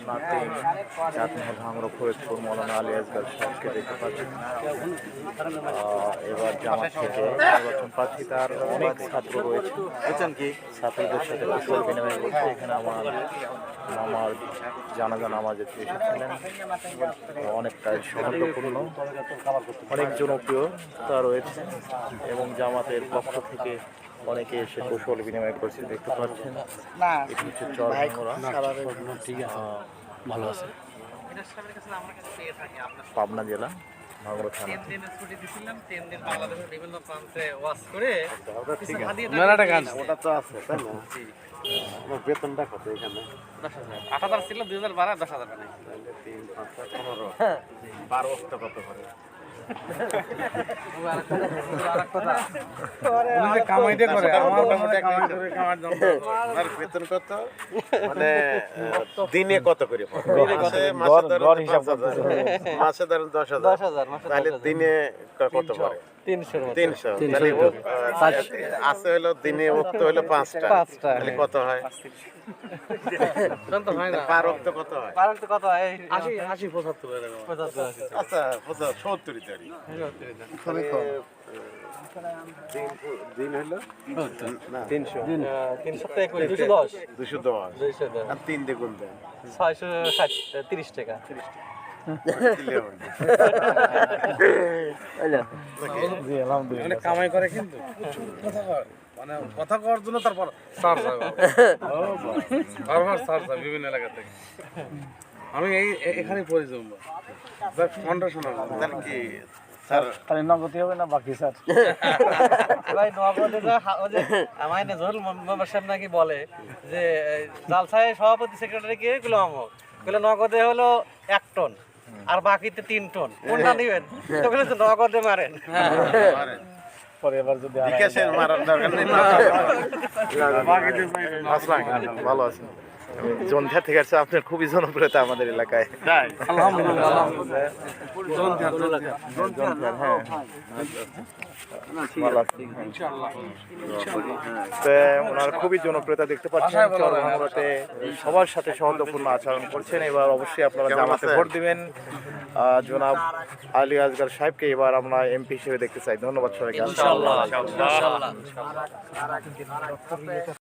নাতিন চাঁদমহল ভাঙড়া ফরিদপুর মৌলানা আলী আসগর সাহেবকে দেখতে পাচ্ছি। এবার জামাত থেকে নির্বাচন প্রার্থী তার অনেক ছাত্র রয়েছে, বুঝছেন কি ছাত্রদের সাথে কুশল বিনিময় করছে। এখানে আমার মামার জানাজা নামাজে এসেছিলেন, অনেকটাই সৌহার্দ্যপূর্ণ, অনেক জনপ্রিয়তা রয়েছে এবং জামাতের পক্ষ থেকে অনেকে এসে কৌশল বিনিময় করছে দেখতে পাচ্ছেন। এটি হচ্ছে চর ভাঙড়া, ভালো আছে পাবনা জেলা ভাঙড়া থানা। মেলাটা গান ওটা তো আছে তাই না? আমার বেতনটা কত এখানে? 8,000 ছিল, 2012 10,000 টাকা। 3, 5, 15, 12 বছর কত করে? কামাইতে করে আমার আমার বেতন কত? মানে দিনে কত করে পড়ে? মাসে ধরেন 10,000, তাহলে দিনে কত পড়ে? 300। তাহলে আছে হলো দিনে ওক্ত হলো 5টা, তাহলে কত হয়? পার ওক্ত কত হয়? 80 75 আচ্ছা 70 তারি দিন হলো 210 আর 3 দ্বিগুণ দেন 30 টাকা। কামাই করে কিন্তু মানে কথা কওয়ার জন্য তারপর বিভিন্ন এলাকা থেকে আমি এখানে পড়ে যাবো ফাউন্ডেশন। তাহলে কি স্যার তাহলে নগদই হবে না বাকি স্যার? ভাই নগদে আমার নজরুল মেম্বার সাহেব নাকি বলে যে জালসায় সভাপতি সেক্রেটারি কে গুলো নগদে হলো 1 টন আর বাকিতে 3 টন, কোনটা নেবেন? তো বলে যে নগদে মারেন। পরে এবার যদি বিকাশের মারার দরকার নেই। ভালো আছেন? জন্ধ্যা থেকে আসছে, আপনার খুবই জনপ্রিয়তা আমাদের এলাকায়। ওনার খুবই জনপ্রিয়তা দেখতে পাচ্ছেন। চর ভাঙড়াতে সবার সাথে সৌহার্দ্যপূর্ণ আচরণ করছেন। এবার অবশ্যই আপনারা জামাতে ভোট দিবেন। জনাব আলী আসগর সাহেবকে এবার আমরা এমপি হিসেবে দেখতে চাই। ধন্যবাদ সবাইকে।